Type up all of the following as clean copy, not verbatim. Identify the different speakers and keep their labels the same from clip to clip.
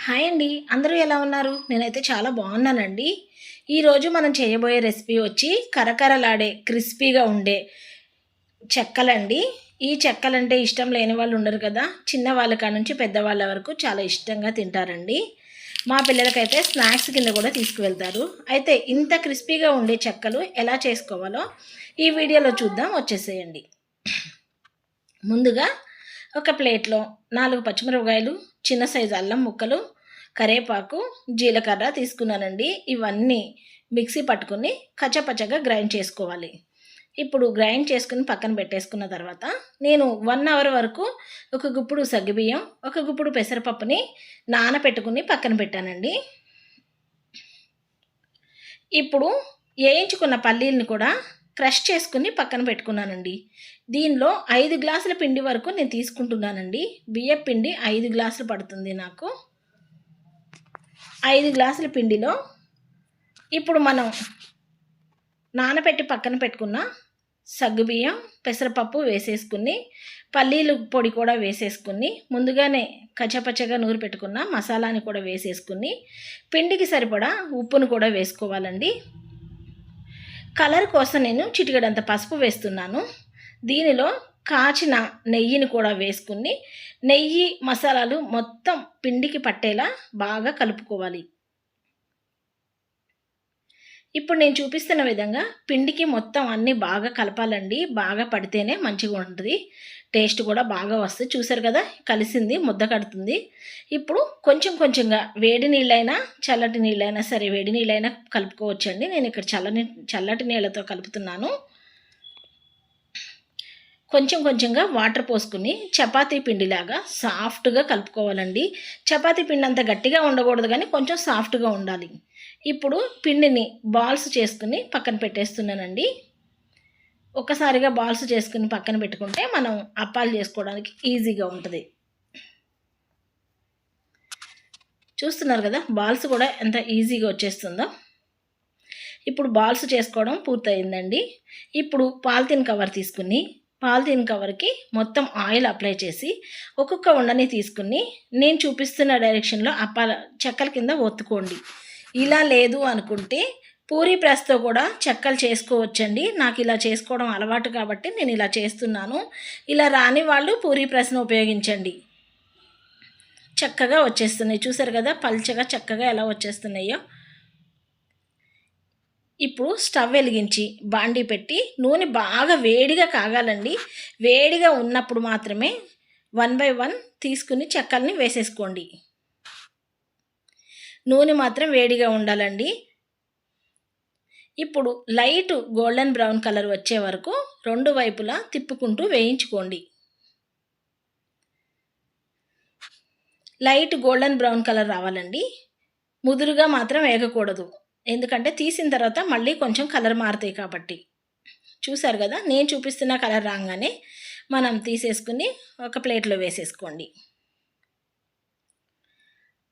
Speaker 1: Hi అండి, అందరూ ఎలా ఉన్నారు? నేనైతే చాలా బాగున్నానండి. ఈరోజు మనం చేయబోయే రెసిపీ వచ్చి కరకరలాడే క్రిస్పీగా ఉండే చెక్కలండి. ఈ చెక్కలంటే ఇష్టం లేని వాళ్ళు ఉండరు కదా. చిన్న వాళ్ళ కాడ నుంచి పెద్దవాళ్ళ వరకు చాలా ఇష్టంగా తింటారండి. మా పిల్లలకైతే స్నాక్స్ కింద కూడా తీసుకువెళ్తారు. అయితే ఇంత క్రిస్పీగా ఉండే చెక్కలు ఎలా చేసుకోవాలో ఈ వీడియోలో చూద్దాం, వచ్చేసేయండి. ముందుగా ఒక ప్లేట్లో 4 పచ్చిమిరపకాయలు, చిన్న సైజు అల్లం ముక్కలు, కరివేపాకు, జీలకర్ర తీసుకున్నానండి. ఇవన్నీ మిక్సీ పట్టుకుని కచ్చపచ్చగా గ్రైండ్ చేసుకోవాలి. ఇప్పుడు గ్రైండ్ చేసుకుని పక్కన పెట్టేసుకున్న తర్వాత నేను 1 అవర్ వరకు ఒక గుప్పుడు సగ్గుబియ్యం, ఒక గుప్పుడు పెసరపప్పుని నానపెట్టుకుని పక్కన పెట్టానండి. ఇప్పుడు వేయించుకున్న పల్లీలను కూడా క్రష్ చేసుకుని పక్కన పెట్టుకున్నానండి. దీనిలో 5 గ్లాసుల పిండి వరకు నేను తీసుకుంటున్నానండి. బియ్యం పిండి 5 గ్లాసులు పడుతుంది నాకు. 5 గ్లాసుల పిండిలో ఇప్పుడు మనం నానబెట్టి పక్కన పెట్టుకున్న సగ్గుబియ్యం, పెసరపప్పు వేసేసుకుని, పల్లీలు పొడి కూడా వేసేసుకుని, ముందుగానే కచ్చపచ్చగా నూరు పెట్టుకున్న మసాలాని కూడా వేసేసుకుని, పిండికి సరిపడా ఉప్పును కూడా వేసుకోవాలండి. కలర్ కోసం నేను చిటికెడంత పసుపు వేస్తున్నాను. దీనిలో కాచిన నెయ్యిని కూడా వేసుకుని, నెయ్యి మసాలాలు మొత్తం పిండికి పట్టేలా బాగా కలుపుకోవాలి. ఇప్పుడు నేను చూపిస్తున్న విధంగా పిండికి మొత్తం అన్నీ బాగా కలపాలండి. బాగా పడితేనే మంచిగా ఉంటుంది, టేస్ట్ కూడా బాగా వస్తుంది. చూసారు కదా, కలిసింది, ముద్ద కడుతుంది. ఇప్పుడు కొంచెం కొంచెంగా వేడి నీళ్ళైనా చల్లటి నీళ్ళైనా సరే, వేడి నీళ్ళైనా కలుపుకోవచ్చండి. నేను ఇక్కడ చల్లటి నీళ్ళతో కలుపుతున్నాను. కొంచెం కొంచెంగా వాటర్ పోసుకుని చపాతీ పిండిలాగా సాఫ్ట్గా కలుపుకోవాలండి. చపాతీ పిండి అంత గట్టిగా ఉండకూడదు, కానీ కొంచెం సాఫ్ట్గా ఉండాలి. ఇప్పుడు పిండిని బాల్స్ చేసుకుని పక్కన పెట్టేస్తున్నానండి. ఒక్కసారిగా బాల్స్ చేసుకుని పక్కన పెట్టుకుంటే మనం అప్పాలు చేసుకోవడానికి ఈజీగా ఉంటుంది. చూస్తున్నారు కదా, బాల్స్ కూడా ఎంత ఈజీగా వచ్చేస్తుందో. ఇప్పుడు బాల్స్ చేసుకోవడం పూర్తయిందండి. ఇప్పుడు పాలిథిన్ కవర్ తీసుకుని, పాలిథిన్ కవర్కి మొత్తం ఆయిల్ అప్లై చేసి ఒక్కొక్క ఉండని తీసుకుని నేను చూపిస్తున్న డైరెక్షన్లో చెక్కల కింద ఒత్తుకోండి. ఇలా లేదు అనుకుంటే పూరీ ప్రెస్తో కూడా చెక్కలు చేసుకోవచ్చండి. నాకు ఇలా చేసుకోవడం అలవాటు కాబట్టి నేను ఇలా చేస్తున్నాను. ఇలా రాని వాళ్ళు పూరీ ప్రెస్ను ఉపయోగించండి. చక్కగా వచ్చేస్తున్నాయి. చూసారు కదా, పల్చగా చక్కగా ఎలా వచ్చేస్తున్నాయో. ఇప్పుడు స్టవ్ వెలిగించి బాండీ పెట్టి నూనె బాగా వేడిగా కాగాలండి. వేడిగా ఉన్నప్పుడు మాత్రమే 1 by 1 తీసుకుని చెక్కల్ని వేసేసుకోండి. నూనె మాత్రం వేడిగా ఉండాలండి. ఇప్పుడు లైట్ గోల్డెన్ బ్రౌన్ కలర్ వచ్చే వరకు 2 వైపులా తిప్పుకుంటూ వేయించుకోండి. లైట్ గోల్డెన్ బ్రౌన్ కలర్ రావాలండి. ముదురుగా మాత్రం వేగకూడదు, ఎందుకంటే తీసిన తర్వాత మళ్ళీ కొంచెం కలర్ మారుతాయి కాబట్టి. చూసారు కదా, నేను చూపిస్తున్న కలర్ రాగానే మనం తీసేసుకుని ఒక ప్లేట్లో వేసేసుకోండి.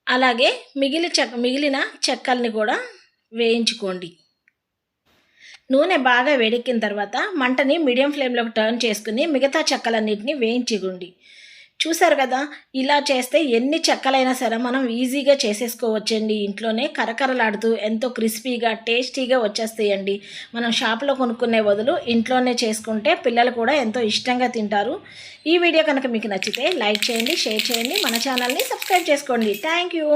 Speaker 1: అలాగే మిగిలిన చెక్కల్ని కూడా వేయించుకోండి. నూనె బాగా వేడెక్కిన తర్వాత మంటని మీడియం ఫ్లేమ్లోకి టర్న్ చేసుకుని మిగతా చెక్కలన్నింటినీ వేయించుకోండి. చూసారు కదా, ఇలా చేస్తే ఎన్ని చెక్కలైనా సరే మనం ఈజీగా చేసేసుకోవచ్చండి. ఇంట్లోనే కరకరలాడుతూ ఎంతో క్రిస్పీగా టేస్టీగా వచ్చేస్తాయండి. మనం షాప్లో కొనుక్కునే బదులు ఇంట్లోనే చేసుకుంటే పిల్లలు కూడా ఎంతో ఇష్టంగా తింటారు. ఈ వీడియో కనుక మీకు నచ్చితే లైక్ చేయండి, షేర్ చేయండి, మన ఛానల్ని సబ్స్క్రైబ్ చేసుకోండి. Thank you.